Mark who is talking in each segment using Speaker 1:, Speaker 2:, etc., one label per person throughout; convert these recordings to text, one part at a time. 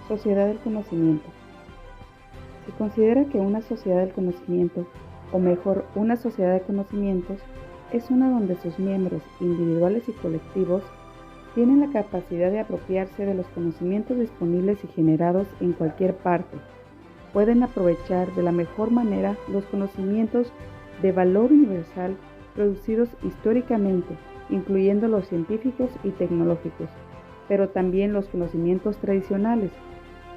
Speaker 1: Sociedad del conocimiento. Se considera que una sociedad del conocimiento, o mejor, una sociedad de conocimientos, es una donde sus miembros, individuales y colectivos, tienen la capacidad de apropiarse de los conocimientos disponibles y generados en cualquier parte. Pueden aprovechar de la mejor manera los conocimientos de valor universal producidos históricamente, incluyendo los científicos y tecnológicos, pero también los conocimientos tradicionales,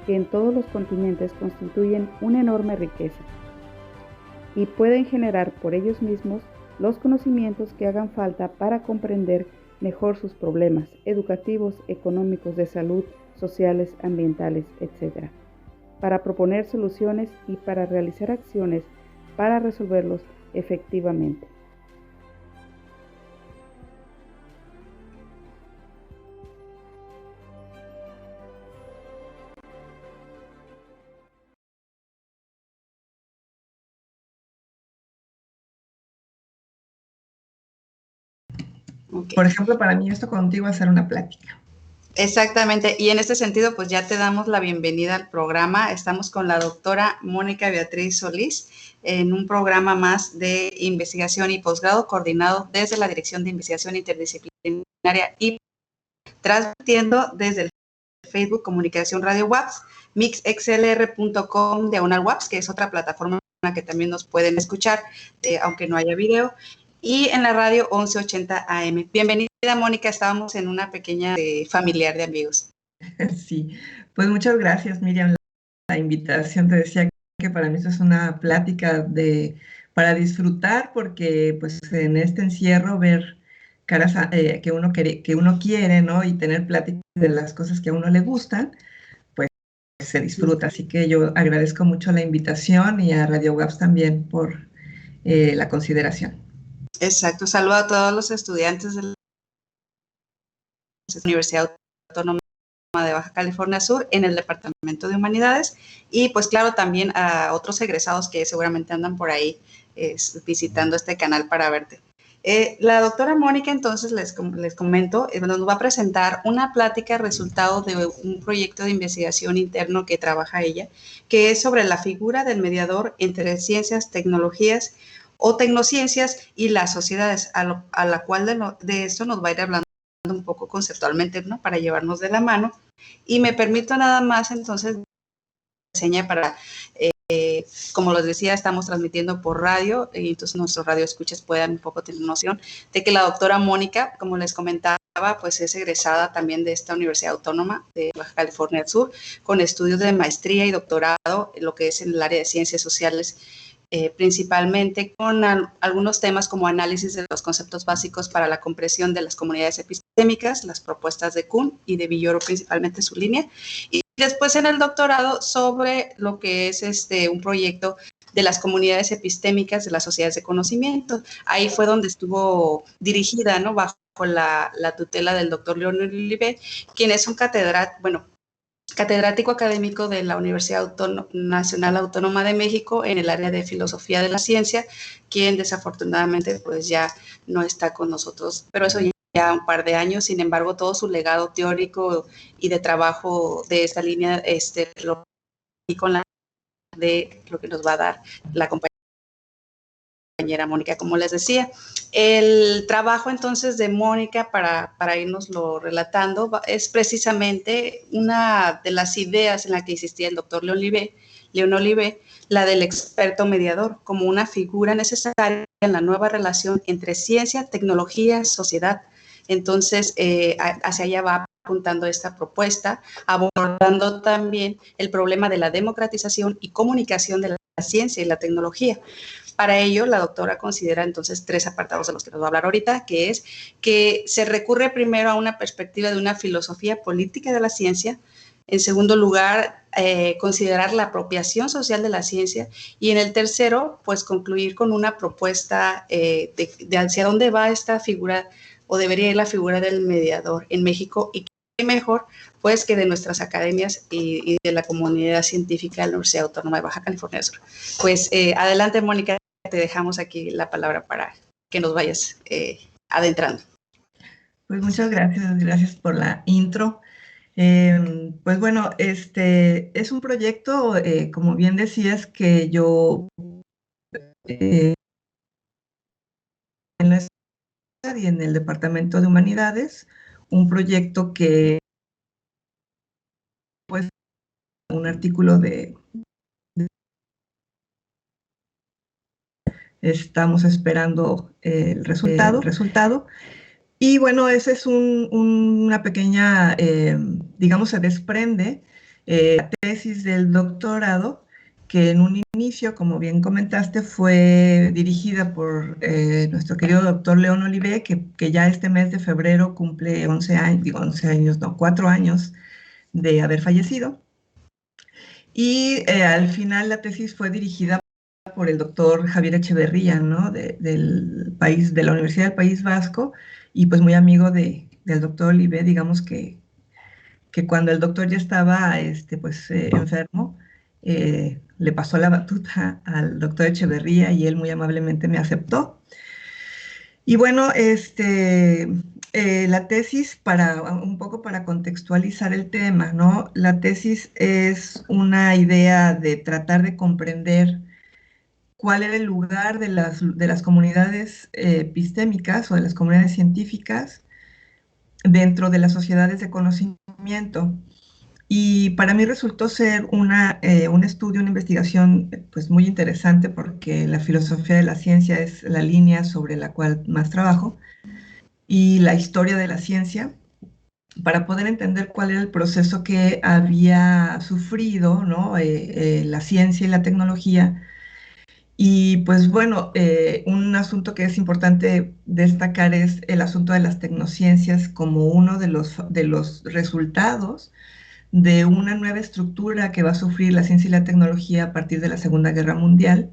Speaker 1: que en todos los continentes constituyen una enorme riqueza, y pueden generar por ellos mismos los conocimientos que hagan falta para comprender mejor sus problemas educativos, económicos, de salud, sociales, ambientales, etc., para proponer soluciones y para realizar acciones para resolverlos efectivamente.
Speaker 2: Okay.
Speaker 3: Por ejemplo, para mí esto contigo va a ser una plática.
Speaker 2: Exactamente, y en este sentido, pues ya te damos la bienvenida al programa. Estamos con la doctora Mónica Beatriz Solís en un programa más de investigación y posgrado coordinado desde la Dirección de Investigación Interdisciplinaria y transmitiendo desde el Facebook Comunicación Radio WAPS, mixxlr.com/WAPS, que es otra plataforma que también nos pueden escuchar, aunque no haya video, y en la radio 1180 AM. Bienvenida, Mónica, estábamos en una pequeña familiar de amigos.
Speaker 3: Sí, pues muchas gracias, Miriam, la invitación. Te decía que para mí esto es una plática para disfrutar, porque pues en este encierro ver caras que uno quiere, ¿no? Y tener pláticas de las cosas que a uno le gustan, pues se disfruta. Así que yo agradezco mucho la invitación y a Radio WAPS también por la consideración.
Speaker 2: Exacto, saludo a todos los estudiantes de la Universidad Autónoma de Baja California Sur en el Departamento de Humanidades, y pues claro, también a otros egresados que seguramente andan por ahí visitando este canal para verte. La doctora Mónica, entonces les comento, nos va a presentar una plática resultado de un proyecto de investigación interno que trabaja ella, que es sobre la figura del mediador entre ciencias, tecnologías o tecnociencias y las sociedades, a la cual de esto nos va a ir hablando un poco conceptualmente, ¿no? Para llevarnos de la mano. Y me permito nada más entonces enseña para, como les decía, estamos transmitiendo por radio, y entonces nuestros radioescuchas puedan un poco tener noción de que la doctora Mónica, como les comentaba, pues es egresada también de esta Universidad Autónoma de Baja California Sur, con estudios de maestría y doctorado en lo que es en el área de ciencias sociales, principalmente con algunos temas como análisis de los conceptos básicos para la comprensión de las comunidades epistémicas, las propuestas de Kuhn y de Villoro, principalmente su línea, y después en el doctorado sobre lo que es un proyecto de las comunidades epistémicas de las sociedades de conocimiento. Ahí fue donde estuvo dirigida, ¿no? Bajo la tutela del doctor Leonel Olivet, quien es un catedrático académico de la Universidad Nacional Autónoma de México en el área de Filosofía de la Ciencia, quien desafortunadamente pues ya no está con nosotros, pero eso ya un par de años. Sin embargo, todo su legado teórico y de trabajo de esta línea lo y con la de lo que nos va a dar la compañera Mónica, como les decía. El trabajo entonces de Mónica, para irnoslo relatando, es precisamente una de las ideas en la que insistía el doctor Leon Olivet, la del experto mediador, como una figura necesaria en la nueva relación entre ciencia, tecnología, sociedad. Entonces, hacia allá va apuntando esta propuesta, abordando también el problema de la democratización y comunicación de la ciencia y la tecnología. Para ello, la doctora considera entonces 3 apartados de los que nos va a hablar ahorita, que es que se recurre primero a una perspectiva de una filosofía política de la ciencia. En segundo lugar, considerar la apropiación social de la ciencia. Y en el tercero, pues concluir con una propuesta de hacia dónde va esta figura, o debería ir la figura del mediador en México, y qué mejor pues que de nuestras academias y de la comunidad científica de la Universidad Autónoma de Baja California Sur. Pues adelante, Mónica, te dejamos aquí la palabra para que nos vayas adentrando.
Speaker 3: Pues muchas gracias por la intro. Pues bueno, es un proyecto, como bien decías, que yo eh, en la escuela y en el Departamento de Humanidades, un proyecto que, pues, un artículo estamos esperando el resultado. Y bueno, ese es una pequeña, digamos, se desprende la tesis del doctorado, que en un inicio, como bien comentaste, fue dirigida por nuestro querido doctor León Olivé, que ya este mes de febrero cumple 11 años, digo 11 años, no, 4 años de haber fallecido. Y al final la tesis fue dirigida por el doctor Javier Echeverría, ¿no? Del país, de la Universidad del País Vasco, y pues muy amigo del doctor Olivé, digamos que cuando el doctor ya estaba pues, enfermo, le pasó la batuta al doctor Echeverría y él muy amablemente me aceptó. Y bueno, la tesis, un poco para contextualizar el tema, ¿no? La tesis es una idea de tratar de comprender cuál era el lugar de las comunidades epistémicas o de las comunidades científicas dentro de las sociedades de conocimiento. Y para mí resultó ser un estudio, una investigación pues muy interesante porque la filosofía de la ciencia es la línea sobre la cual más trabajo y la historia de la ciencia para poder entender cuál era el proceso que había sufrido, ¿no? La ciencia y la tecnología. Y pues bueno, un asunto que es importante destacar es el asunto de las tecnociencias como uno de los resultados de una nueva estructura que va a sufrir la ciencia y la tecnología a partir de la Segunda Guerra Mundial,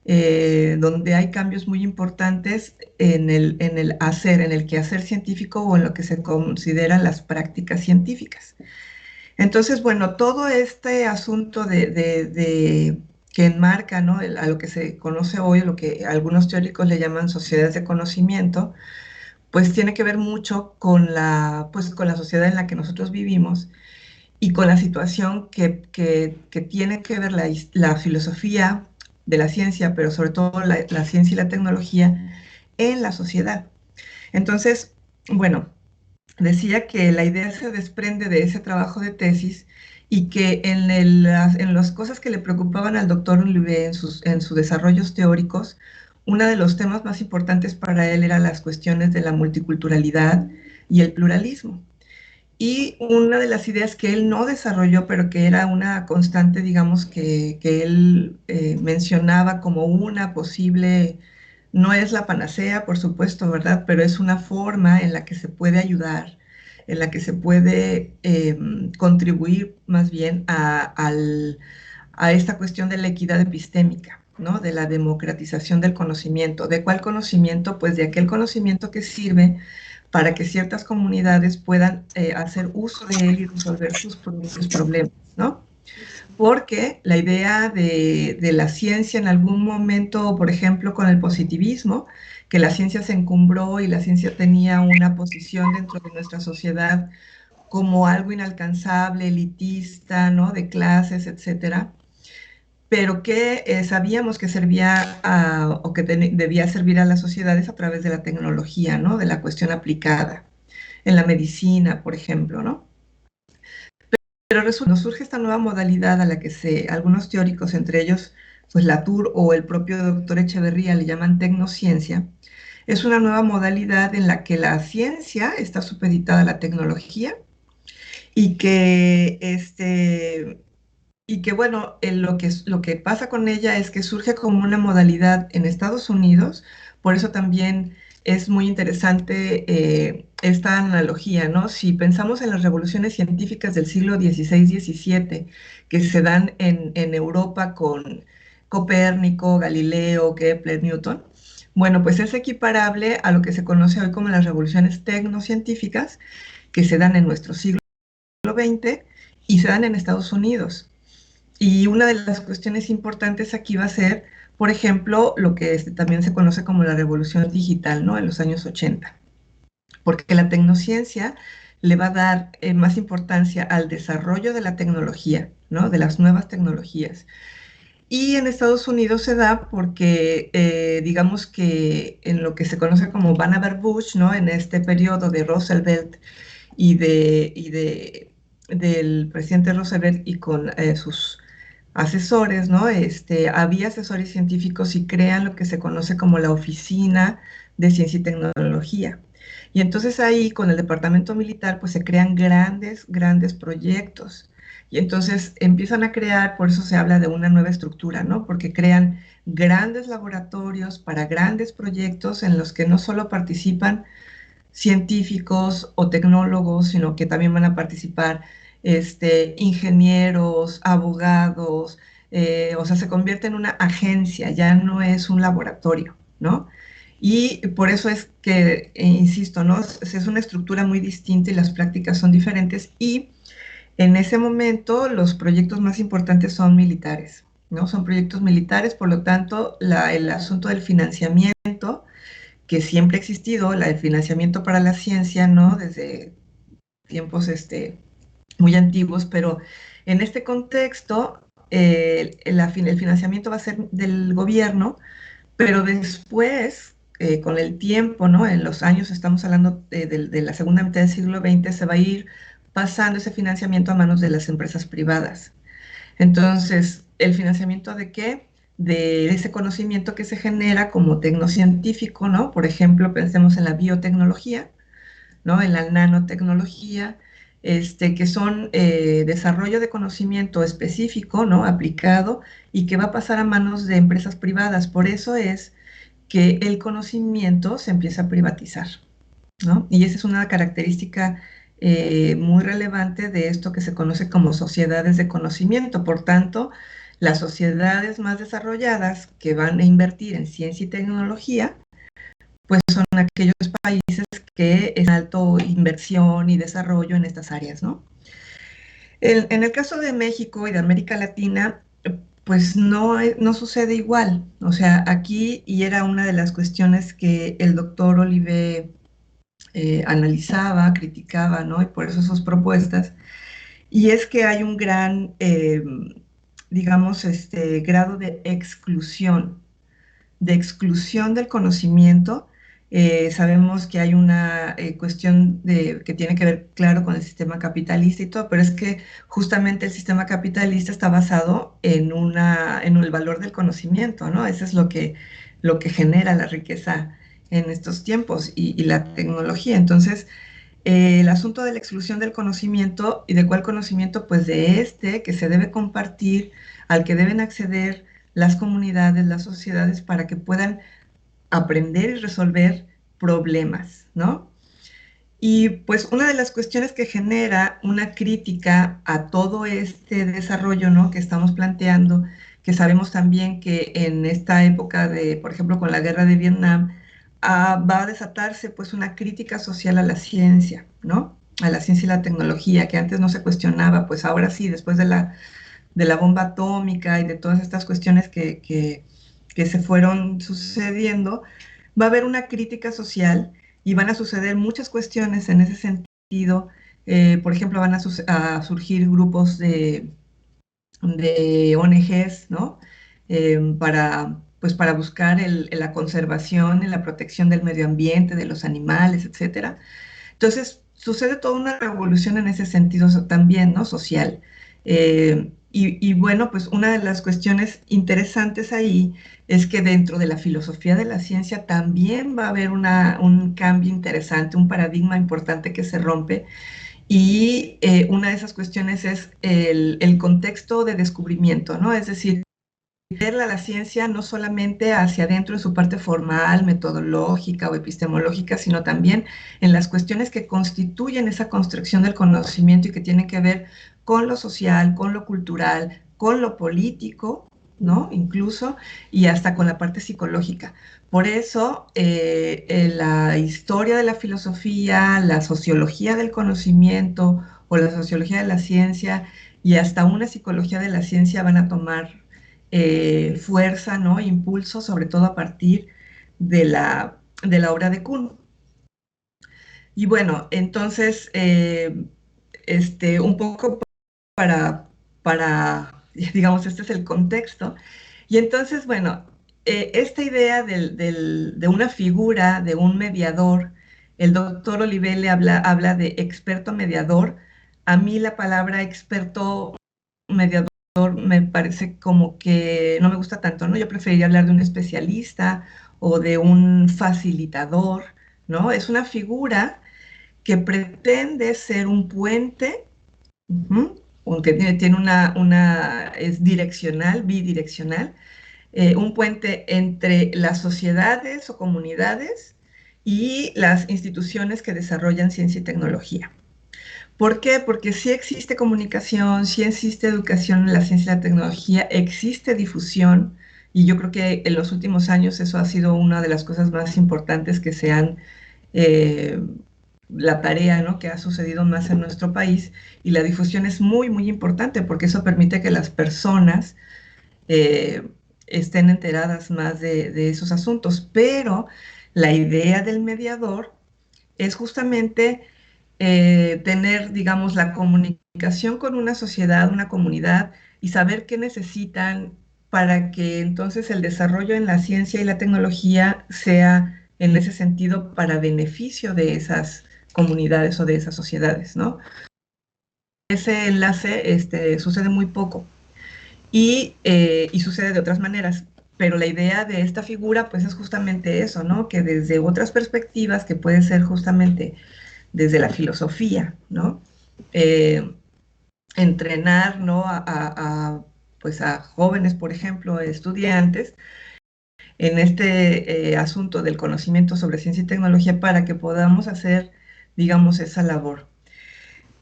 Speaker 3: donde hay cambios muy importantes en el hacer, en el quehacer científico o en lo que se consideran las prácticas científicas. Entonces, bueno, todo este asunto que enmarca, ¿no? A lo que se conoce hoy, lo que algunos teóricos le llaman sociedades de conocimiento, pues tiene que ver mucho pues, con la sociedad en la que nosotros vivimos y con la situación que tiene que ver la filosofía de la ciencia, pero sobre todo la ciencia y la tecnología en la sociedad. Entonces, bueno, decía que la idea se desprende de ese trabajo de tesis y que en las cosas que le preocupaban al doctor Olivé en sus desarrollos teóricos, uno de los temas más importantes para él eran las cuestiones de la multiculturalidad y el pluralismo. Y una de las ideas que él no desarrolló, pero que era una constante, digamos, que él mencionaba como una posible, no es la panacea, por supuesto, ¿verdad? Pero es una forma en la que se puede ayudar, en la que se puede contribuir más bien a esta cuestión de la equidad epistémica, ¿no? De la democratización del conocimiento. ¿De cuál conocimiento? Pues de aquel conocimiento que sirve para que ciertas comunidades puedan hacer uso de él y resolver sus propios problemas, ¿no? Porque la idea de la ciencia en algún momento, por ejemplo, con el positivismo, que la ciencia se encumbró y la ciencia tenía una posición dentro de nuestra sociedad como algo inalcanzable, elitista, ¿no? De clases, etcétera, pero que sabíamos que servía o que debía servir a las sociedades a través de la tecnología, ¿no? De la cuestión aplicada en la medicina, por ejemplo, ¿no? Pero resulta que surge esta nueva modalidad a la que algunos teóricos, entre ellos pues Latour o el propio doctor Echeverría, le llaman tecnociencia. Es una nueva modalidad en la que la ciencia está supeditada a la tecnología y que bueno, lo que pasa con ella es que surge como una modalidad en Estados Unidos, por eso también es muy interesante esta analogía, ¿no? Si pensamos en las revoluciones científicas del siglo XVI-XVII, que se dan en Europa con Copérnico, Galileo, Kepler, Newton, bueno, pues es equiparable a lo que se conoce hoy como las revoluciones tecnocientíficas, que se dan en nuestro siglo XX y se dan en Estados Unidos. Y una de las cuestiones importantes aquí va a ser, por ejemplo, lo que también se conoce como la revolución digital, ¿no? En los años 80. Porque la tecnociencia le va a dar más importancia al desarrollo de la tecnología, ¿no? De las nuevas tecnologías. Y en Estados Unidos se da porque, digamos que en lo que se conoce como Vannevar Bush, ¿no? En este periodo de Roosevelt del presidente Roosevelt y con sus asesores, ¿no? Había asesores científicos y crean lo que se conoce como la Oficina de Ciencia y Tecnología. Y entonces ahí con el departamento militar pues se crean grandes proyectos. Y entonces empiezan a crear, por eso se habla de una nueva estructura, ¿no? Porque crean grandes laboratorios para grandes proyectos en los que no solo participan científicos o tecnólogos, sino que también van a participar ingenieros, abogados, o sea, se convierte en una agencia, ya no es un laboratorio, ¿no? Y por eso es que, insisto, ¿no? Es una estructura muy distinta y las prácticas son diferentes y en ese momento los proyectos más importantes son militares, ¿no? Son proyectos militares, por lo tanto, el asunto del financiamiento que siempre ha existido, el financiamiento para la ciencia, ¿no? Desde tiempos muy antiguos, pero en este contexto el financiamiento va a ser del gobierno, pero después, con el tiempo, ¿no? En los años, estamos hablando de la segunda mitad del siglo XX, se va a ir pasando ese financiamiento a manos de las empresas privadas. Entonces, ¿el financiamiento de qué? De ese conocimiento que se genera como tecnocientífico, ¿no? Por ejemplo, pensemos en la biotecnología, ¿no? En la nanotecnología, que son desarrollo de conocimiento específico, ¿no? Aplicado y que va a pasar a manos de empresas privadas. Por eso es que el conocimiento se empieza a privatizar, ¿no? Y esa es una característica muy relevante de esto que se conoce como sociedades de conocimiento. Por tanto, las sociedades más desarrolladas que van a invertir en ciencia y tecnología, pues son aquellos países que es alto inversión y desarrollo en estas áreas, ¿no? En el caso de México y de América Latina, pues no sucede igual. O sea, aquí, y era una de las cuestiones que el doctor Olivé analizaba, criticaba, ¿no? Y por eso sus propuestas. Y es que hay un gran, digamos, grado de exclusión del conocimiento. Sabemos que hay una cuestión que tiene que ver, claro, con el sistema capitalista y todo, pero es que justamente el sistema capitalista está basado en el valor del conocimiento, ¿no? Eso es lo que genera la riqueza en estos tiempos y la tecnología. Entonces, el asunto de la exclusión del conocimiento y de cuál conocimiento, pues de que se debe compartir, al que deben acceder las comunidades, las sociedades, para que puedan aprender y resolver problemas, ¿no? Y pues una de las cuestiones que genera una crítica a todo este desarrollo, ¿no? Que estamos planteando, que sabemos también que en esta época de, por ejemplo, con la guerra de Vietnam, va a desatarse pues una crítica social a la ciencia, ¿no? A la ciencia y la tecnología, que antes no se cuestionaba, pues ahora sí, después de la bomba atómica y de todas estas cuestiones que se fueron sucediendo, va a haber una crítica social y van a suceder muchas cuestiones en ese sentido. Por ejemplo, van a surgir grupos de ONGs, ¿no? Pues para buscar la conservación y la protección del medio ambiente, de los animales, etcétera. Entonces, sucede toda una revolución en ese sentido también, ¿no? Social. Y bueno, pues una de las cuestiones interesantes ahí es que dentro de la filosofía de la ciencia también va a haber un cambio interesante, un paradigma importante que se rompe. Y una de esas cuestiones es el contexto de descubrimiento, ¿no? Es decir, ver la ciencia no solamente hacia adentro en su parte formal, metodológica o epistemológica, sino también en las cuestiones que constituyen esa construcción del conocimiento y que tienen que ver con lo social, con lo cultural, con lo político, ¿no? Incluso, y hasta con la parte psicológica. Por eso, la historia de la filosofía, la sociología del conocimiento o la sociología de la ciencia y hasta una psicología de la ciencia van a tomar fuerza, ¿no? Impulso, sobre todo a partir de la obra de Kuhn. Y bueno, entonces, un poco digamos, este es el contexto. Y entonces, bueno, esta idea de una figura, de un mediador, el doctor Olivelle habla de experto mediador. A mí la palabra experto mediador me parece como que no me gusta tanto, ¿no? Yo preferiría hablar de un especialista o de un facilitador, ¿no? Es una figura que pretende ser un puente, aunque tiene es direccional, bidireccional, un puente entre las sociedades o comunidades y las instituciones que desarrollan ciencia y tecnología. ¿Por qué? Porque sí existe comunicación, sí existe educación en la ciencia y la tecnología, existe difusión, y yo creo que en los últimos años eso ha sido una de las cosas más importantes que se han, eh, la tarea, ¿no?, que ha sucedido más en nuestro país, y la difusión es muy, muy importante porque eso permite que las personas eh, estén enteradas más de esos asuntos. Pero la idea del mediador es justamente tener, digamos, la comunicación con una sociedad, una comunidad, y saber qué necesitan para que entonces el desarrollo en la ciencia y la tecnología sea en ese sentido para beneficio de esas comunidades o de esas sociedades, ¿no? Ese enlace sucede muy poco y sucede de otras maneras. Pero la idea de esta figura, pues es justamente eso, ¿no? Que desde otras perspectivas, que puede ser justamente desde la filosofía, ¿no? Eh, entrenar, ¿no? Pues a jóvenes, por ejemplo, estudiantes, en este asunto del conocimiento sobre ciencia y tecnología para que podamos hacer, digamos, esa labor.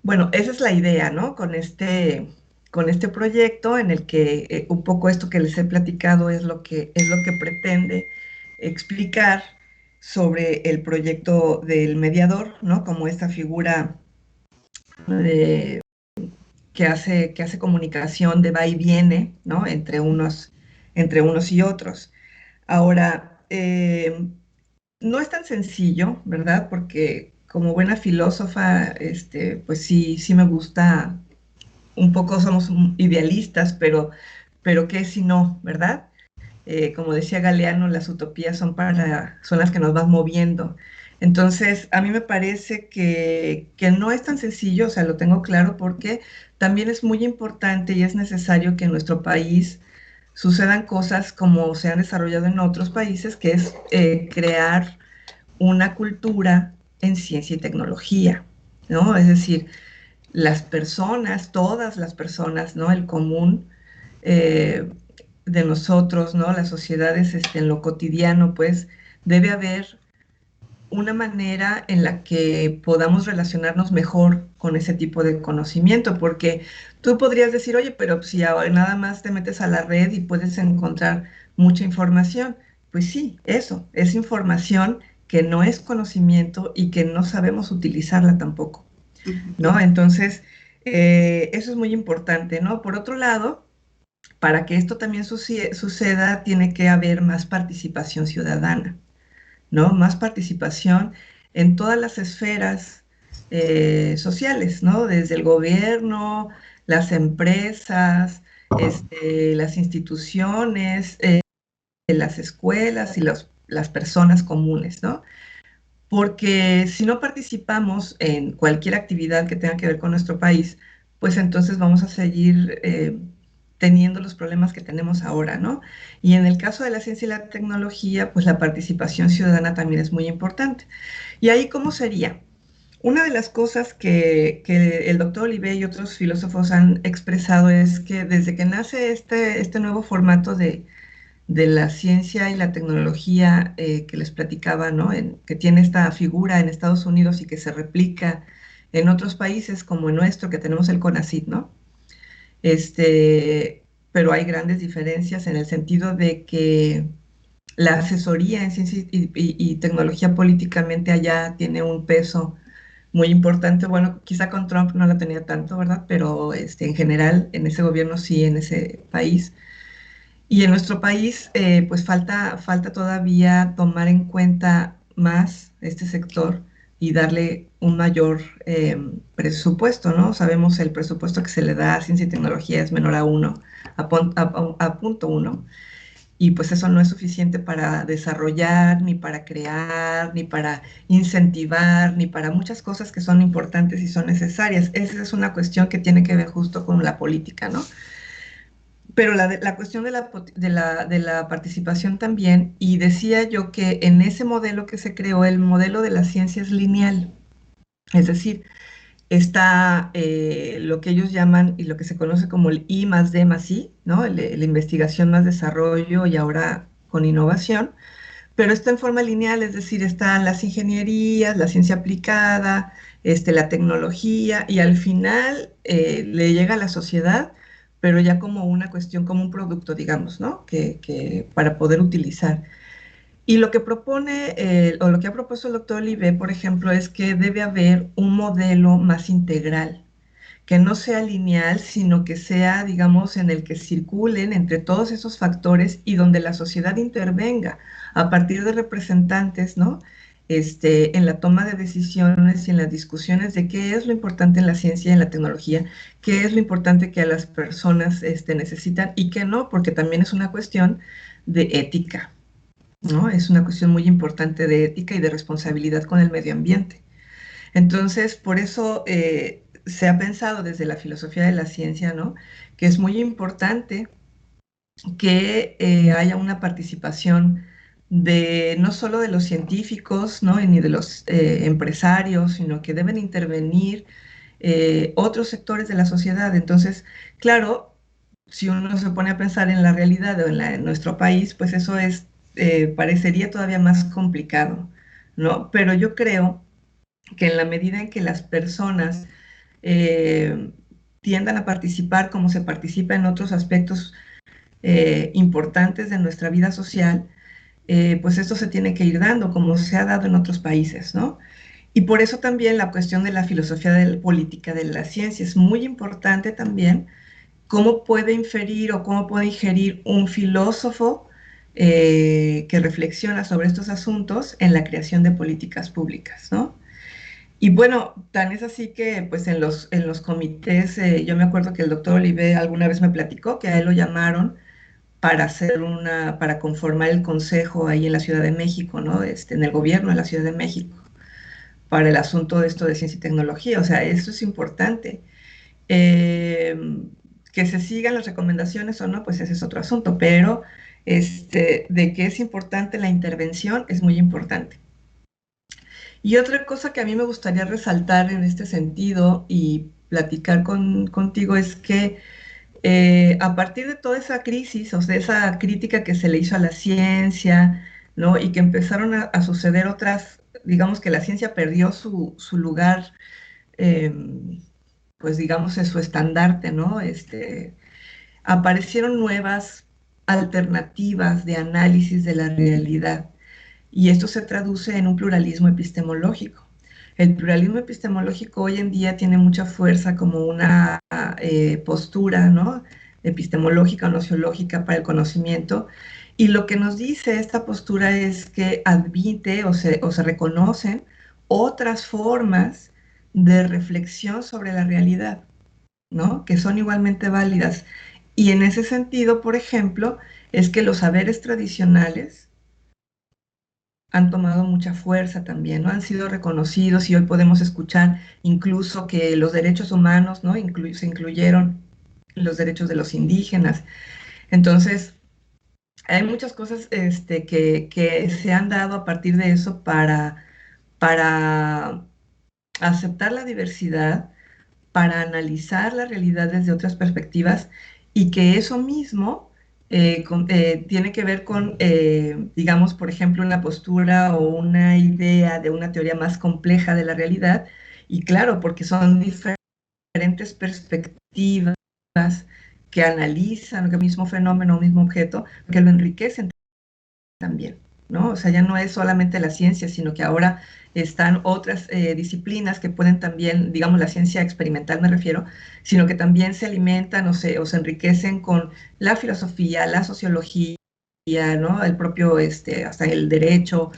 Speaker 3: Bueno, esa es la idea, ¿no? Con este proyecto en el que un poco esto que les he platicado es lo que pretende explicar sobre el proyecto del mediador, ¿no? Como esta figura de, que hace comunicación de va y viene, ¿no? Entre unos y otros. Ahora, no es tan sencillo, ¿verdad? Porque como buena filósofa, pues sí, sí me gusta, un poco somos idealistas, pero ¿qué si no, verdad? Como decía Galeano, las utopías son las que nos van moviendo. Entonces, a mí me parece que no es tan sencillo, o sea, lo tengo claro porque también es muy importante y es necesario que en nuestro país sucedan cosas como se han desarrollado en otros países, que es crear una cultura en ciencia y tecnología, ¿no? Es decir, las personas, todas las personas, ¿no? El común eh, de nosotros, ¿no? Las sociedades en lo cotidiano, pues debe haber una manera en la que podamos relacionarnos mejor con ese tipo de conocimiento, porque tú podrías decir, oye, pero si ahora nada más te metes a la red y puedes encontrar mucha información, pues sí, eso, es información que no es conocimiento y que no sabemos utilizarla tampoco, ¿no? Entonces, eso es muy importante, ¿no? Por otro lado, para que esto también suceda, tiene que haber más participación ciudadana, ¿no? Más participación en todas las esferas sociales, ¿no? Desde el gobierno, las empresas, las instituciones, las escuelas y las personas comunes, ¿no? Porque si no participamos en cualquier actividad que tenga que ver con nuestro país, pues entonces vamos a seguir teniendo los problemas que tenemos ahora, ¿no? Y en el caso de la ciencia y la tecnología, pues la participación ciudadana también es muy importante. ¿Y ahí cómo sería? Una de las cosas que el doctor Olivet y otros filósofos han expresado es que desde que nace este nuevo formato de la ciencia y la tecnología que les platicaba, ¿no? Que tiene esta figura en Estados Unidos y que se replica en otros países como el nuestro, que tenemos el CONACYT, ¿no? Pero hay grandes diferencias en el sentido de que la asesoría en ciencia y tecnología políticamente allá tiene un peso muy importante. Bueno, quizá con Trump no la tenía tanto, ¿verdad? Pero en general, en ese gobierno sí, en ese país. Y en nuestro país, pues falta todavía tomar en cuenta más este sector y darle un mayor presupuesto, ¿no? Sabemos el presupuesto que se le da a ciencia y tecnología es menor a 1, a punto 1, y pues eso no es suficiente para desarrollar, ni para crear, ni para incentivar, ni para muchas cosas que son importantes y son necesarias. Esa es una cuestión que tiene que ver justo con la política, ¿no? Pero la cuestión de la participación también, y decía yo que en ese modelo que se creó, el modelo de la ciencia es lineal, es decir, está lo que ellos llaman y lo que se conoce como el I más D más I, ¿no? La investigación más desarrollo y ahora con innovación, pero está en forma lineal, es decir, están las ingenierías, la ciencia aplicada, la tecnología, y al final le llega a la sociedad, pero ya como una cuestión, como un producto, digamos, ¿no? Que para poder utilizar. Y lo que propone, o lo que ha propuesto el doctor Olivé, por ejemplo, es que debe haber un modelo más integral, que no sea lineal, sino que sea, digamos, en el que circulen entre todos esos factores y donde la sociedad intervenga a partir de representantes, ¿no? En la toma de decisiones y en las discusiones de qué es lo importante en la ciencia y en la tecnología, qué es lo importante que a las personas necesitan y qué no, porque también es una cuestión de ética, ¿no? Es una cuestión muy importante de ética y de responsabilidad con el medio ambiente. Entonces, por eso se ha pensado desde la filosofía de la ciencia, ¿no? Que es muy importante que haya una participación de no solo de los científicos, ¿no? Ni de los empresarios, sino que deben intervenir otros sectores de la sociedad. Entonces, claro, si uno se pone a pensar en la realidad o en nuestro país, pues eso parecería todavía más complicado, ¿no? Pero yo creo que en la medida en que las personas eh, tiendan a participar como se participa en otros aspectos importantes de nuestra vida social, pues esto se tiene que ir dando como se ha dado en otros países, ¿no? Y por eso también la cuestión de la filosofía de la política de la ciencia es muy importante también, cómo puede inferir o cómo puede ingerir un filósofo que reflexiona sobre estos asuntos en la creación de políticas públicas, ¿no? Y bueno, tan es así que pues en los comités, yo me acuerdo que el doctor Olivé alguna vez me platicó que a él lo llamaron para para conformar el consejo ahí en la Ciudad de México, ¿no? En el gobierno de la Ciudad de México, para el asunto de esto de ciencia y tecnología. O sea, eso es importante. Eh, que se sigan las recomendaciones o no, pues ese es otro asunto, pero de que es importante la intervención es muy importante. Y otra cosa que a mí me gustaría resaltar en este sentido y platicar contigo es que a partir de toda esa crisis, o sea, esa crítica que se le hizo a la ciencia, ¿no? Y que empezaron a suceder otras, digamos que la ciencia perdió su lugar, eh, pues digamos, en su estandarte, ¿no? Aparecieron nuevas alternativas de análisis de la realidad. Y esto se traduce en un pluralismo epistemológico. El pluralismo epistemológico hoy en día tiene mucha fuerza como una postura, ¿no? Epistemológica o nociológica para el conocimiento. Y lo que nos dice esta postura es que admite o se reconocen otras formas de reflexión sobre la realidad, ¿no? Que son igualmente válidas. Y en ese sentido, por ejemplo, es que los saberes tradicionales han tomado mucha fuerza también, ¿no? Han sido reconocidos y hoy podemos escuchar incluso que los derechos humanos, ¿no? Se incluyeron los derechos de los indígenas. Entonces, hay muchas cosas que se han dado a partir de eso para aceptar la diversidad, para analizar la realidad desde otras perspectivas y que eso mismo tiene que ver con, digamos, por ejemplo, una postura o una idea de una teoría más compleja de la realidad. Y claro, porque son diferentes perspectivas que analizan el mismo fenómeno o mismo objeto, que lo enriquecen también, ¿no? O sea, ya no es solamente la ciencia, sino que ahora están otras disciplinas que pueden también, digamos, la ciencia experimental me refiero, sino que también se alimentan o se enriquecen con la filosofía, la sociología, ¿no? El propio, hasta el derecho,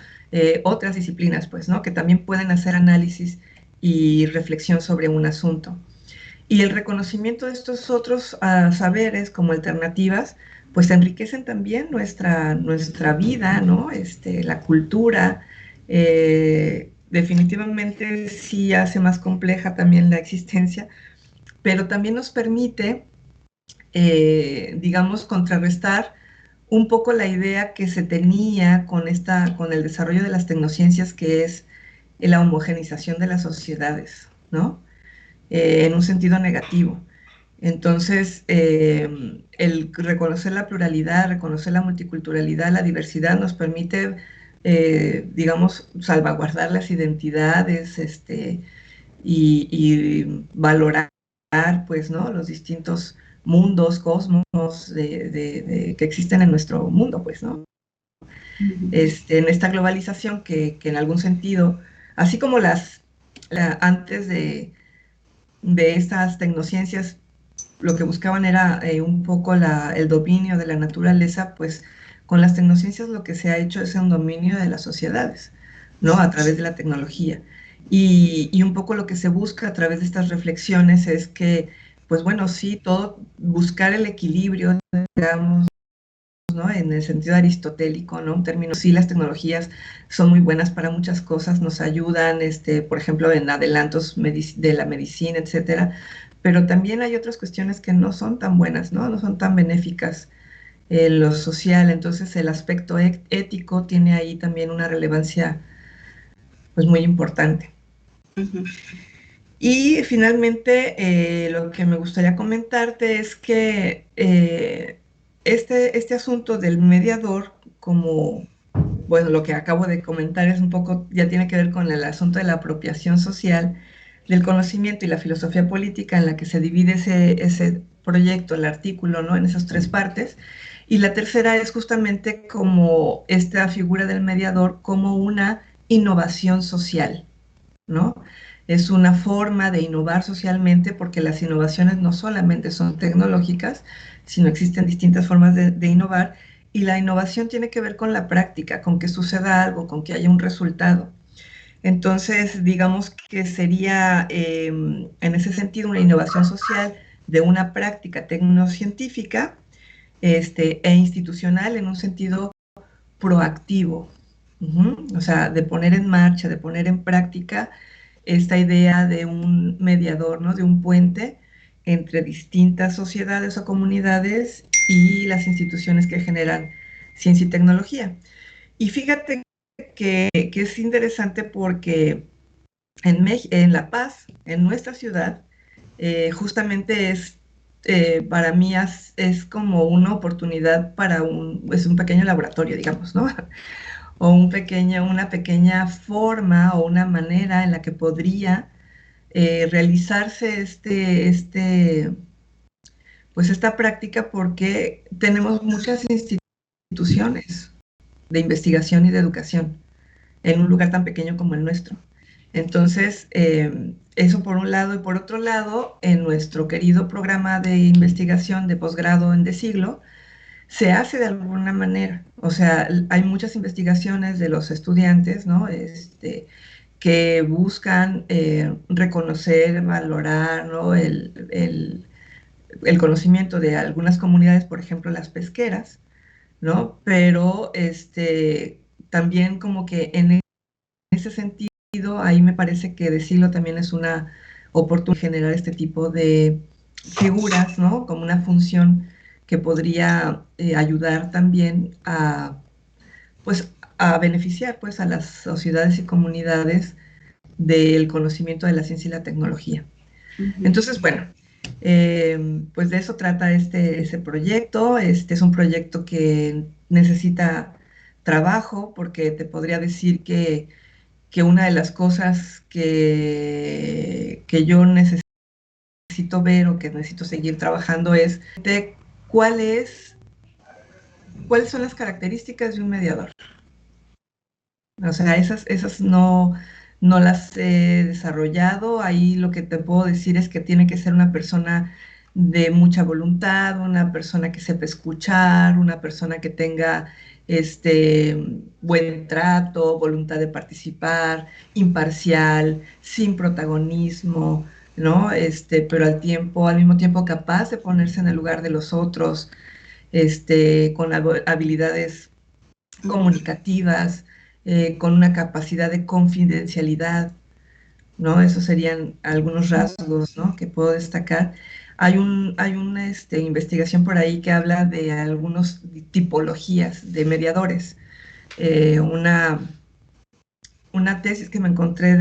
Speaker 3: otras disciplinas, pues, ¿no? Que también pueden hacer análisis y reflexión sobre un asunto. Y el reconocimiento de estos otros saberes como alternativas, pues enriquecen también nuestra vida, ¿no? La cultura, definitivamente sí hace más compleja también la existencia, pero también nos permite, digamos, contrarrestar un poco la idea que se tenía con el desarrollo de las tecnociencias, que es la homogenización de las sociedades, ¿no? En un sentido negativo. Entonces, el reconocer la pluralidad, reconocer la multiculturalidad, la diversidad, nos permite, digamos, salvaguardar las identidades, y valorar, pues, ¿no? Los distintos mundos, cosmos que existen en nuestro mundo, pues, ¿no? En esta globalización que en algún sentido, así como antes de estas tecnociencias, lo que buscaban era un poco el dominio de la naturaleza, pues con las tecnociencias lo que se ha hecho es un dominio de las sociedades, ¿no? A través de la tecnología. Y un poco lo que se busca a través de estas reflexiones es que, pues bueno, sí, todo, buscar el equilibrio, digamos, ¿no? En el sentido aristotélico, ¿no? Un término, sí, las tecnologías son muy buenas para muchas cosas, nos ayudan, por ejemplo, en adelantos de la medicina, etcétera, pero también hay otras cuestiones que no son tan buenas, ¿no? No son tan benéficas en lo social, entonces el aspecto ético tiene ahí también una relevancia, pues, muy importante.
Speaker 2: Ujú.
Speaker 3: Y finalmente, lo que me gustaría comentarte es que este asunto del mediador, como, bueno, lo que acabo de comentar es un poco, ya tiene que ver con el asunto de la apropiación social del conocimiento y la filosofía política, en la que se divide ese proyecto, el artículo, ¿no? En esas tres partes. Y la tercera es justamente como esta figura del mediador como una innovación social, ¿no? Es una forma de innovar socialmente, porque las innovaciones no solamente son tecnológicas, sino existen distintas formas de innovar, y la innovación tiene que ver con la práctica, con que suceda algo, con que haya un resultado. Entonces, digamos que sería en ese sentido una innovación social de una práctica tecnocientífica, e institucional en un sentido proactivo. O sea, de poner en marcha, de poner en práctica esta idea de un mediador, ¿no? De un puente entre distintas sociedades o comunidades y las instituciones que generan ciencia y tecnología. Y fíjate que es interesante porque en La Paz, en nuestra ciudad, justamente para mí es como una oportunidad para es un pequeño laboratorio, digamos, ¿no? O una pequeña forma o una manera en la que podría realizarse pues esta práctica, porque tenemos muchas instituciones de investigación y de educación en un lugar tan pequeño como el nuestro. Entonces, eso por un lado, y por otro lado, en nuestro querido programa de investigación de posgrado en siglo, se hace de alguna manera. O sea, hay muchas investigaciones de los estudiantes, ¿no? Que buscan reconocer, valorar, ¿no? El conocimiento de algunas comunidades, por ejemplo, las pesqueras, ¿no? Pero también como que en ese sentido, ahí me parece que decirlo también es una oportunidad de generar este tipo de figuras, ¿no? Como una función que podría ayudar también pues, a beneficiar, pues, a las sociedades y comunidades del conocimiento de la ciencia y la tecnología. Entonces, bueno, pues de eso trata ese proyecto. Este es un proyecto que necesita trabajo, porque te podría decir que una de las cosas que yo necesito ver, o que necesito seguir trabajando, es de cuáles son las características de un mediador. O sea, esas no las he desarrollado. Ahí lo que te puedo decir es que tiene que ser una persona de mucha voluntad, una persona que sepa escuchar, una persona que tenga buen trato, voluntad de participar, imparcial, sin protagonismo, ¿no? Pero al mismo tiempo capaz de ponerse en el lugar de los otros, con habilidades comunicativas, con una capacidad de confidencialidad, ¿no? Esos serían algunos rasgos, ¿no?, que puedo destacar. Hay una investigación por ahí que habla de algunas tipologías de mediadores. Eh, una, una tesis que me encontré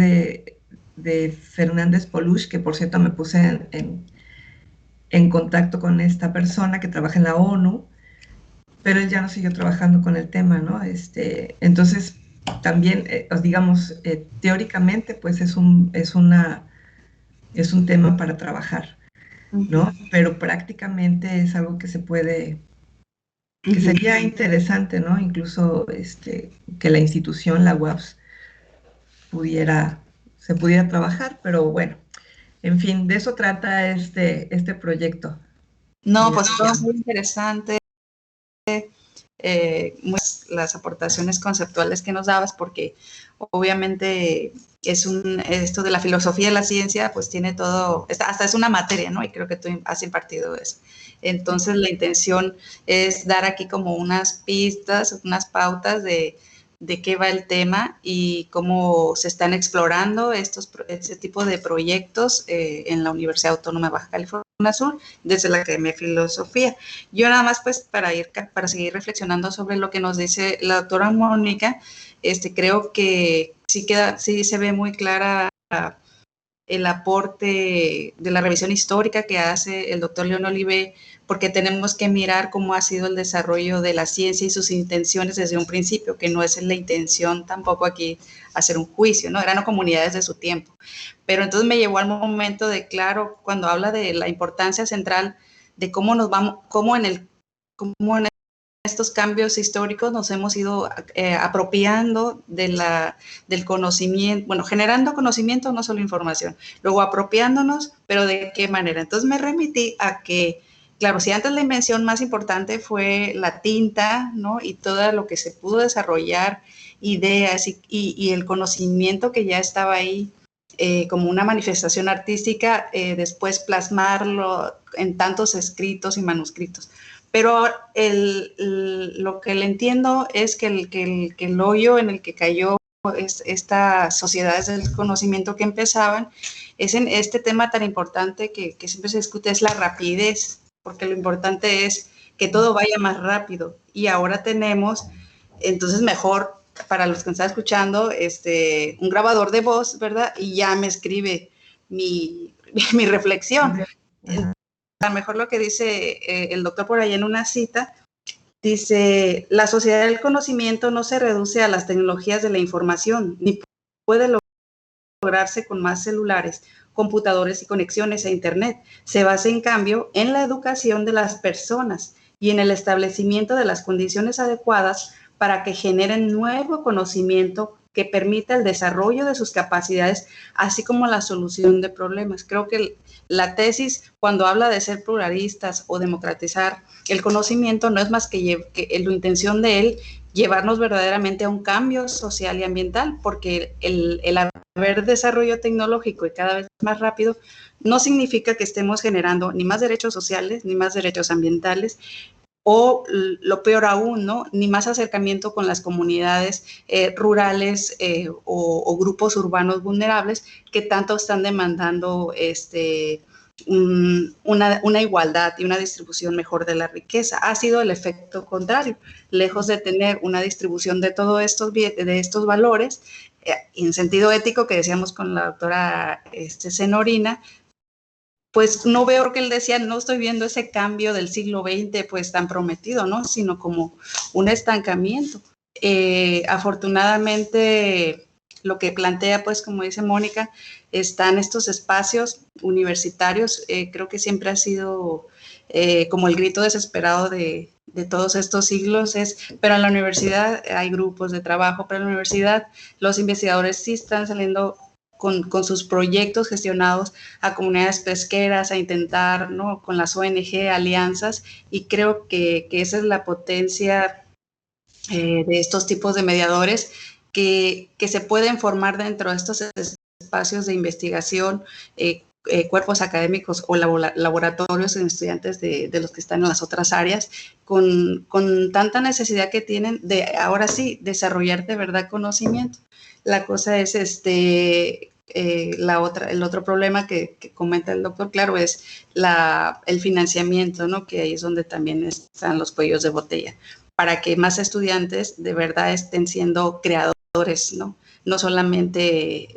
Speaker 3: de Fernández Polush, que por cierto me puse en contacto con esta persona que trabaja en la ONU, pero él ya no siguió trabajando con el tema, ¿no? Entonces, también, digamos, teóricamente, pues es un tema para trabajar, ¿no? Pero prácticamente es algo que que sería interesante, ¿no? Incluso que la institución, la UAPS, se pudiera trabajar, pero bueno, en fin, de eso trata este proyecto.
Speaker 2: No,
Speaker 3: Mira,
Speaker 2: pues todo muy interesante. Las aportaciones conceptuales que nos dabas, porque obviamente esto de la filosofía de la ciencia, pues tiene todo, hasta es una materia, ¿no? Y creo que tú has impartido eso. Entonces, la intención es dar aquí como unas pistas, unas pautas de qué va el tema y cómo se están explorando este tipo de proyectos en la Universidad Autónoma de Baja California Sur, desde la Academia de Filosofía. Yo nada más, pues, para seguir reflexionando sobre lo que nos dice la doctora Mónica, creo que sí se ve muy clara el aporte de la revisión histórica que hace el doctor León Olivé, porque tenemos que mirar cómo ha sido el desarrollo de la ciencia y sus intenciones desde un principio, que no es la intención tampoco aquí hacer un juicio, ¿no? Eran comunidades de su tiempo. Pero entonces me llevó al momento de, claro, cuando habla de la importancia central de cómo nos vamos, cómo en estos cambios históricos nos hemos ido apropiando del conocimiento, bueno, generando conocimiento, no solo información, luego apropiándonos, pero ¿de qué manera? Entonces me remití a que, claro, si antes la invención más importante fue la tinta, ¿no? Y todo lo que se pudo desarrollar, ideas y el conocimiento que ya estaba ahí, como una manifestación artística, después plasmarlo en tantos escritos y manuscritos. Pero lo que le entiendo es que el hoyo en el que cayó estas sociedades del conocimiento que empezaban es en este tema tan importante que siempre se discute, es la rapidez, porque lo importante es que todo vaya más rápido. Y ahora tenemos, entonces mejor, para los que están escuchando, un grabador de voz, ¿verdad? Y ya me escribe mi reflexión. A lo mejor lo que dice el doctor por ahí en una cita, dice, la sociedad del conocimiento no se reduce a las tecnologías de la información, ni puede lograrse con más celulares, computadores y conexiones a Internet. Se basa, en cambio, en la educación de las personas y en el establecimiento de las condiciones adecuadas para que generen nuevo conocimiento que permita el desarrollo de sus capacidades, así como la solución de problemas. Creo que la tesis, cuando habla de ser pluralistas o democratizar el conocimiento, no es más que la intención de él llevarnos verdaderamente a un cambio social y ambiental, porque el haber desarrollo tecnológico y cada vez más rápido no significa que estemos generando ni más derechos sociales, ni más derechos ambientales, o lo peor aún, ¿no? Ni más acercamiento con las comunidades rurales o grupos urbanos vulnerables que tanto están demandando una igualdad y una distribución mejor de la riqueza. Ha sido el efecto contrario. Lejos de tener una distribución de todos estos valores, en sentido ético, que decíamos con la doctora Senorina, pues no veo que él decía, no estoy viendo ese cambio del siglo XX pues tan prometido, ¿no? Sino como un estancamiento. Afortunadamente, lo que plantea, pues como dice Mónica, están estos espacios universitarios, creo que siempre ha sido como el grito desesperado de todos estos siglos, pero en la universidad hay grupos de trabajo, pero en la universidad los investigadores sí están saliendo con sus proyectos gestionados a comunidades pesqueras, a intentar, ¿no?, con las ONG, alianzas, y creo que esa es la potencia de estos tipos de mediadores que se pueden formar dentro de estos espacios de investigación, cuerpos académicos o laboratorios en estudiantes de los que están en las otras áreas, con tanta necesidad que tienen de, ahora sí, desarrollar de verdad conocimiento. La cosa es, el otro problema que comenta el doctor, claro, es el financiamiento, ¿no? Que ahí es donde también están los cuellos de botella, para que más estudiantes de verdad estén siendo creadores, ¿no? No solamente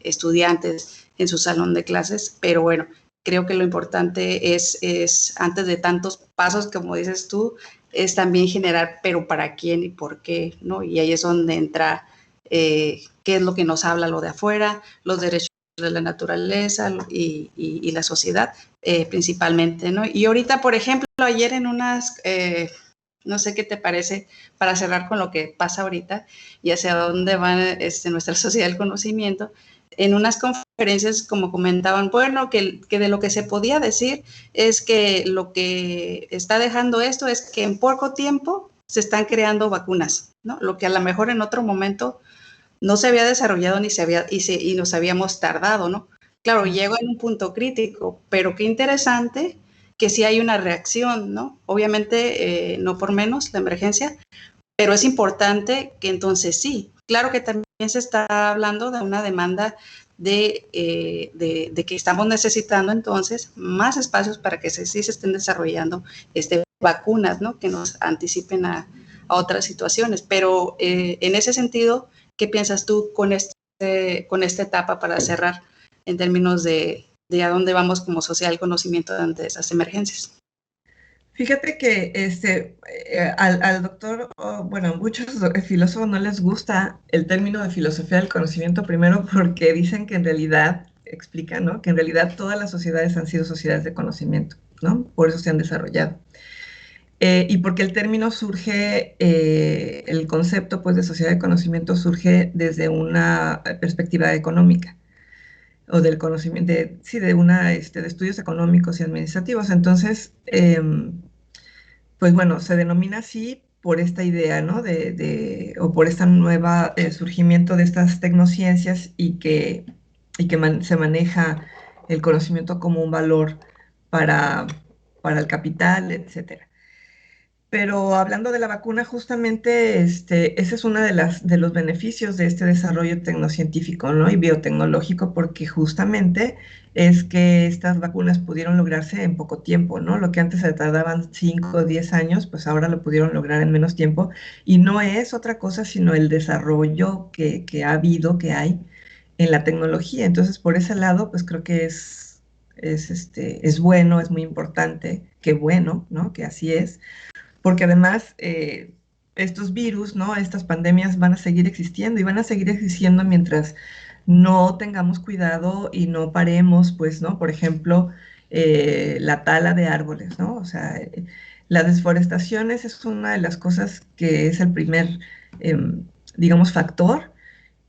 Speaker 2: estudiantes en su salón de clases, pero bueno, creo que lo importante es antes de tantos pasos, como dices tú, es también generar, pero para quién y por qué, ¿no? Y ahí es donde entra qué es lo que nos habla lo de afuera, los derechos de la naturaleza y la sociedad, principalmente, ¿no? Y ahorita, por ejemplo, ayer en unas, no sé qué te parece, para cerrar con lo que pasa ahorita y hacia dónde va nuestra sociedad del conocimiento, en unas conferencias, como comentaban, bueno, que de lo que se podía decir es que lo que está dejando esto es que en poco tiempo se están creando vacunas, ¿no? Lo que a lo mejor en otro momento no se había desarrollado ni se había, y nos habíamos tardado, ¿no? Claro, llegó en un punto crítico, pero qué interesante que sí hay una reacción, ¿no? Obviamente, no por menos la emergencia, pero es importante que entonces sí, claro que también se está hablando de una demanda de que estamos necesitando entonces más espacios para que sí se estén desarrollando vacunas, ¿no? Que nos anticipen a otras situaciones. Pero en ese sentido, ¿qué piensas tú con esta etapa para cerrar en términos de a dónde vamos como sociedad del conocimiento ante esas emergencias?
Speaker 3: Fíjate que al doctor, bueno, a muchos filósofos no les gusta el término de filosofía del conocimiento, primero porque dicen que en realidad, explican, ¿no? Que en realidad todas las sociedades han sido sociedades de conocimiento, ¿no? Por eso se han desarrollado. Y porque el término surge, el concepto pues de sociedad de conocimiento surge desde una perspectiva económica o del conocimiento, sí, de estudios económicos y administrativos. Entonces, pues bueno, se denomina así por esta idea, ¿no? O por esta nueva surgimiento de estas tecnociencias y que se maneja el conocimiento como un valor para, para el capital, etcétera. Pero hablando de la vacuna, justamente ese es uno de los beneficios de este desarrollo tecnocientífico, ¿no? Y biotecnológico, porque justamente es que estas vacunas pudieron lograrse en poco tiempo, ¿no? Lo que antes se tardaban 5 o 10 años, pues ahora lo pudieron lograr en menos tiempo. Y no es otra cosa sino el desarrollo que ha habido, que hay en la tecnología. Entonces, por ese lado, pues creo que es bueno, es muy importante, qué bueno, ¿no? Que así es porque además estos virus, ¿no? Estas pandemias van a seguir existiendo y van a seguir existiendo mientras no tengamos cuidado y no paremos, pues, ¿no? Por ejemplo, la tala de árboles, ¿no? O sea, la desforestación es una de las cosas que es el primer, digamos, factor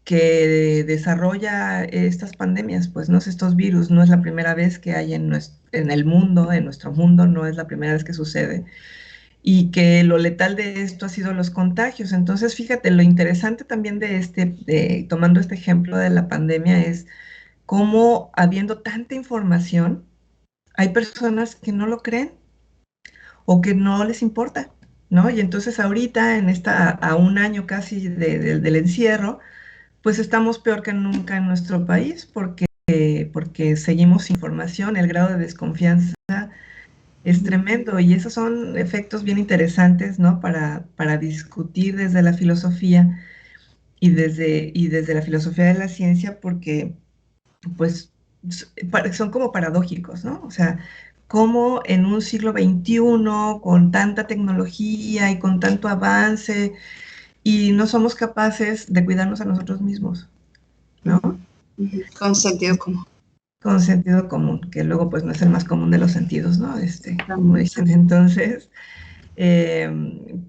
Speaker 3: que desarrolla estas pandemias, pues no es estos virus, no es la primera vez que hay en el mundo, en nuestro mundo, no es la primera vez que sucede y que lo letal de esto ha sido los contagios. Entonces, fíjate, lo interesante también tomando este ejemplo de la pandemia es cómo habiendo tanta información, hay personas que no lo creen o que no les importa, ¿no? Y entonces ahorita, a un año casi del encierro, pues estamos peor que nunca en nuestro país porque seguimos sin información, el grado de desconfianza es tremendo y esos son efectos bien interesantes, ¿no? Para discutir desde la filosofía y desde la filosofía de la ciencia porque, pues, son como paradójicos, ¿no? O sea, cómo en un siglo XXI, con tanta tecnología y con tanto avance, y no somos capaces de cuidarnos a nosotros mismos, ¿no?
Speaker 2: Con sentido común.
Speaker 3: Con sentido común, que luego pues no es el más común de los sentidos, ¿no? Como dicen, entonces,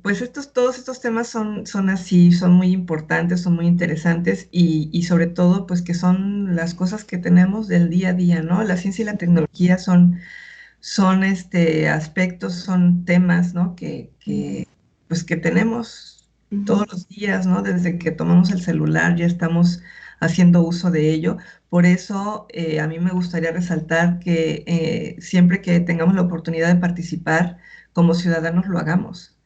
Speaker 3: pues todos estos temas son así, son muy importantes, son muy interesantes y sobre todo pues que son las cosas que tenemos del día a día, ¿no? La ciencia y la tecnología son aspectos, son temas, ¿no? Que pues que tenemos todos los días, ¿no? Desde que tomamos el celular ya estamos haciendo uso de ello. Por eso a mí me gustaría resaltar que siempre que tengamos la oportunidad de participar como ciudadanos lo hagamos,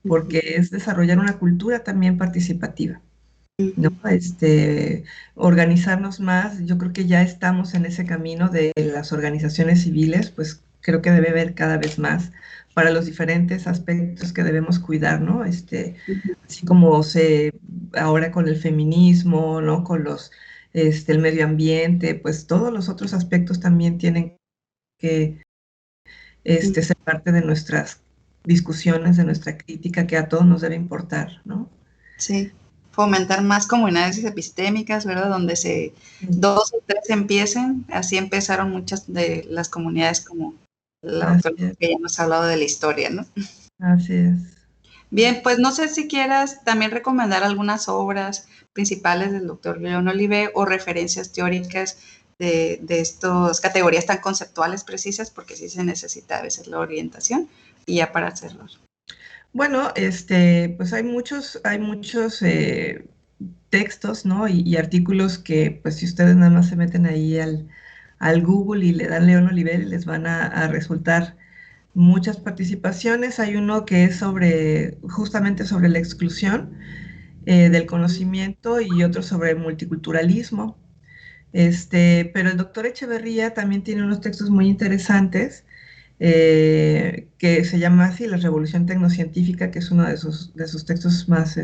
Speaker 3: porque es desarrollar una cultura también participativa, ¿no? Organizarnos más, yo creo que ya estamos en ese camino de las organizaciones civiles, pues creo que debe haber cada vez más para los diferentes aspectos que debemos cuidar, ¿no? Así como ahora con el feminismo, ¿no? Con el medio ambiente, pues todos los otros aspectos también tienen que ser parte de nuestras discusiones, de nuestra crítica, que a todos nos debe importar, ¿no?
Speaker 2: Sí, fomentar más comunidades epistémicas, ¿verdad? Donde dos o tres empiecen, así empezaron muchas de las comunidades como la doctora que ya nos ha hablado de la historia, ¿no?
Speaker 3: Así es.
Speaker 2: Bien, pues no sé si quieras también recomendar algunas obras principales del doctor León Olivé o referencias teóricas de estas categorías tan conceptuales precisas, porque sí se necesita a veces la orientación, y ya para hacerlo.
Speaker 3: Bueno, pues hay muchos textos, ¿no? Y artículos que, pues si ustedes nada más se meten ahí al Google y le dan León Olivé, les van a resultar muchas participaciones. Hay uno que es justamente sobre la exclusión del conocimiento y otro sobre el multiculturalismo. Pero el doctor Echeverría también tiene unos textos muy interesantes que se llama así La Revolución Tecnocientífica, que es uno de sus textos más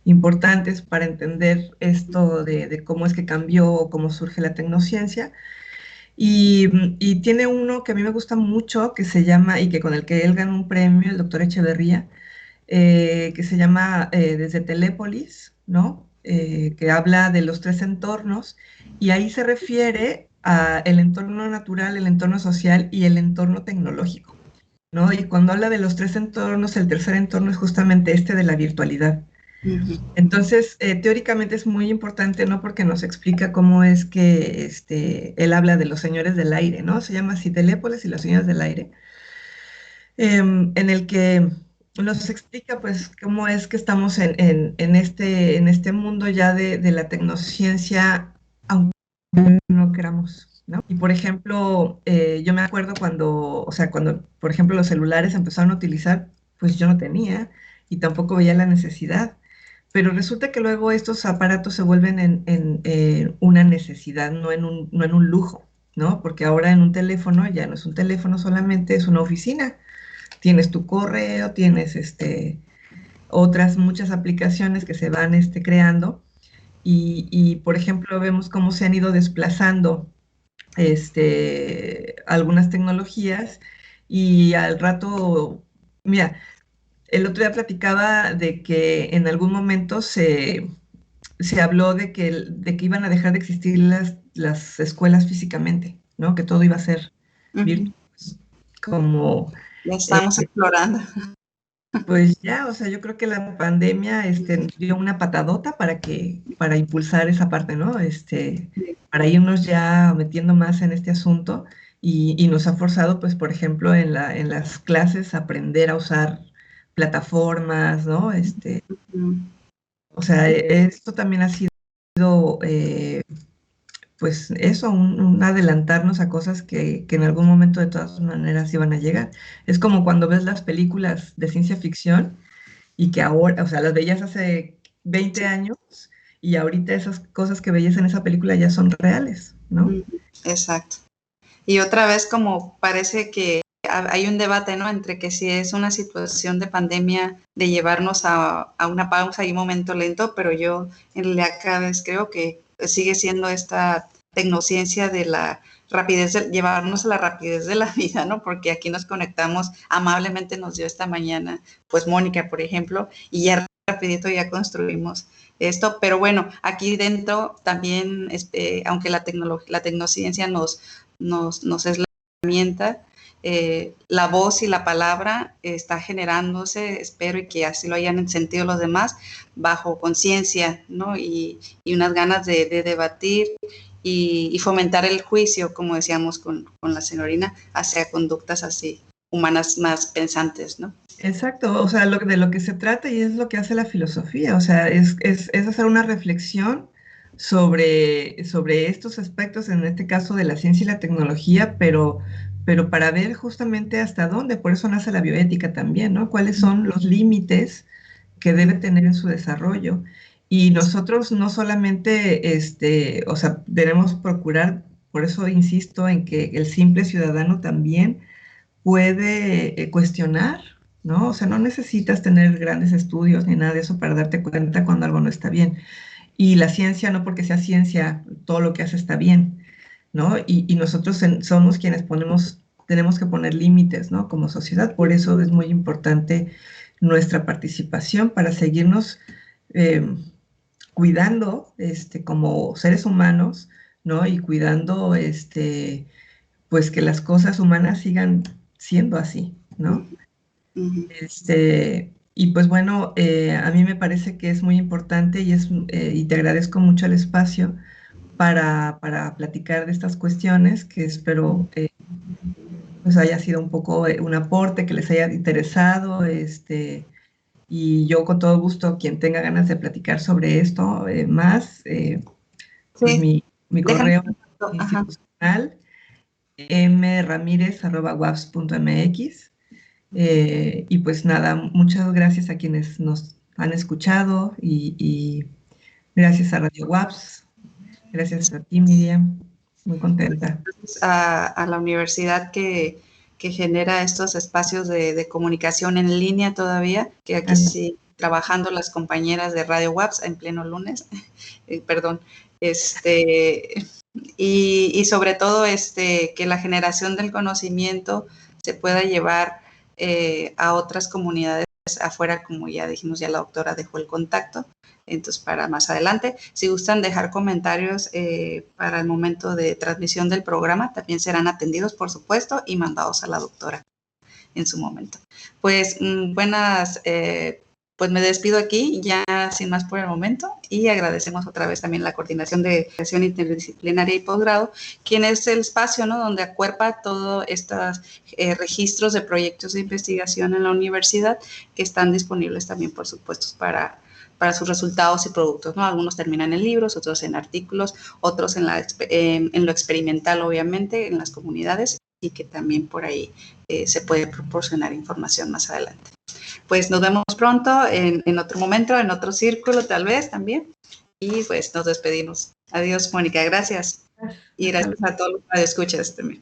Speaker 3: importantes para entender esto de cómo es que cambió o cómo surge la tecnociencia. Y tiene uno que a mí me gusta mucho, que se llama, y que con el que él ganó un premio, el doctor Echeverría, que se llama Desde Telépolis, ¿no? Que habla de los tres entornos, y ahí se refiere a el entorno natural, el entorno social y el entorno tecnológico, ¿no? Y cuando habla de los tres entornos, el tercer entorno es justamente este de la virtualidad. Entonces, teóricamente es muy importante, ¿no? Porque nos explica cómo es que él habla de los señores del aire, ¿no? Se llama así Telépolis y los señores del aire, en el que nos explica, pues, cómo es que estamos en este mundo ya de la tecnociencia, aunque no queramos, ¿no? Y, por ejemplo, yo me acuerdo cuando, por ejemplo, los celulares empezaron a utilizar, pues yo no tenía y tampoco veía la necesidad. Pero resulta que luego estos aparatos se vuelven en una necesidad, no en un lujo, ¿no? Porque ahora en un teléfono ya no es un teléfono solamente, es una oficina. Tienes tu correo, tienes otras muchas aplicaciones que se van creando y, por ejemplo, vemos cómo se han ido desplazando algunas tecnologías y al rato, mira, el otro día platicaba de que en algún momento se habló de que iban a dejar de existir las escuelas físicamente, ¿no? Que todo iba a ser virtual, como...
Speaker 2: Ya estamos explorando.
Speaker 3: Pues ya, o sea, yo creo que la pandemia dio una patadota para impulsar esa parte, ¿no? Para irnos ya metiendo más en este asunto y nos ha forzado, pues, por ejemplo, en las clases aprender a usar plataformas, ¿no? O sea, esto también ha sido, pues, eso, un adelantarnos a cosas que en algún momento de todas maneras iban a llegar. Es como cuando ves las películas de ciencia ficción y que ahora, o sea, las veías hace 20 años y ahorita esas cosas que veías en esa película ya son reales, ¿no?
Speaker 2: Exacto. Y otra vez como parece que hay un debate, ¿no? Entre que si es una situación de pandemia de llevarnos a una pausa y un momento lento, pero yo en realidad cada vez creo que sigue siendo esta tecnociencia de la rapidez, llevarnos a la rapidez de la vida, ¿no? Porque aquí nos conectamos, amablemente nos dio esta mañana, pues Mónica, por ejemplo, y ya rapidito ya construimos esto, pero bueno, aquí dentro también, aunque la tecnociencia nos es la herramienta, la voz y la palabra está generándose, espero y que así lo hayan sentido los demás, bajo conciencia, ¿no? Y unas ganas de debatir y fomentar el juicio, como decíamos con la señorina, hacia conductas así humanas más pensantes, ¿no?
Speaker 3: Exacto, o sea, de lo que se trata y es lo que hace la filosofía, o sea, es hacer una reflexión sobre estos aspectos, en este caso de la ciencia y la tecnología, pero para ver justamente hasta dónde, por eso nace la bioética también, ¿no? ¿Cuáles son los límites que debe tener en su desarrollo? Y nosotros no solamente, o sea, debemos procurar, por eso insisto en que el simple ciudadano también puede cuestionar, ¿no? O sea, no necesitas tener grandes estudios ni nada de eso para darte cuenta cuando algo no está bien. Y la ciencia, no porque sea ciencia, todo lo que hace está bien, ¿no? Y nosotros somos quienes tenemos que poner límites, ¿no? Como sociedad. Por eso es muy importante nuestra participación para seguirnos eh, cuidando, como seres humanos, ¿no? Y cuidando, pues que las cosas humanas sigan siendo así, ¿no?
Speaker 2: Ujú.
Speaker 3: Y pues bueno, a mí me parece que es muy importante y te agradezco mucho el espacio para platicar de estas cuestiones, que espero pues haya sido un poco un aporte, que les haya interesado, y yo con todo gusto, quien tenga ganas de platicar sobre esto más, pues
Speaker 2: Sí,
Speaker 3: mi
Speaker 2: déjame.
Speaker 3: correo
Speaker 2: Ajá.
Speaker 3: institucional mramirez@waps.mx. Y pues nada, muchas gracias a quienes nos han escuchado y gracias a Radio WAPS, gracias a ti, Miriam, muy contenta.
Speaker 2: A la universidad que genera estos espacios de comunicación en línea todavía, que aquí
Speaker 3: Anda.
Speaker 2: sí trabajando las compañeras de Radio WAPS en pleno lunes, perdón, este, y sobre todo que la generación del conocimiento se pueda llevar a otras comunidades afuera, como ya dijimos, ya la doctora dejó el contacto, entonces para más adelante. Si gustan dejar comentarios para el momento de transmisión del programa, también serán atendidos, por supuesto, y mandados a la doctora en su momento. Pues buenas, pues me despido aquí, ya sin más por el momento, y agradecemos otra vez también la coordinación de creación interdisciplinaria y posgrado, quien es el espacio, ¿no?, donde acuerpa todos estos registros de proyectos de investigación en la universidad que están disponibles también, por supuesto, para sus resultados y productos, ¿no? Algunos terminan en libros, otros en artículos, otros en lo experimental, obviamente, en las comunidades, y que también por ahí se puede proporcionar información más adelante. Pues nos vemos pronto en otro momento, en otro círculo tal vez también. Y pues nos despedimos. Adiós, Mónica, gracias. Y
Speaker 3: Hasta
Speaker 2: gracias a todos los que escuchas también.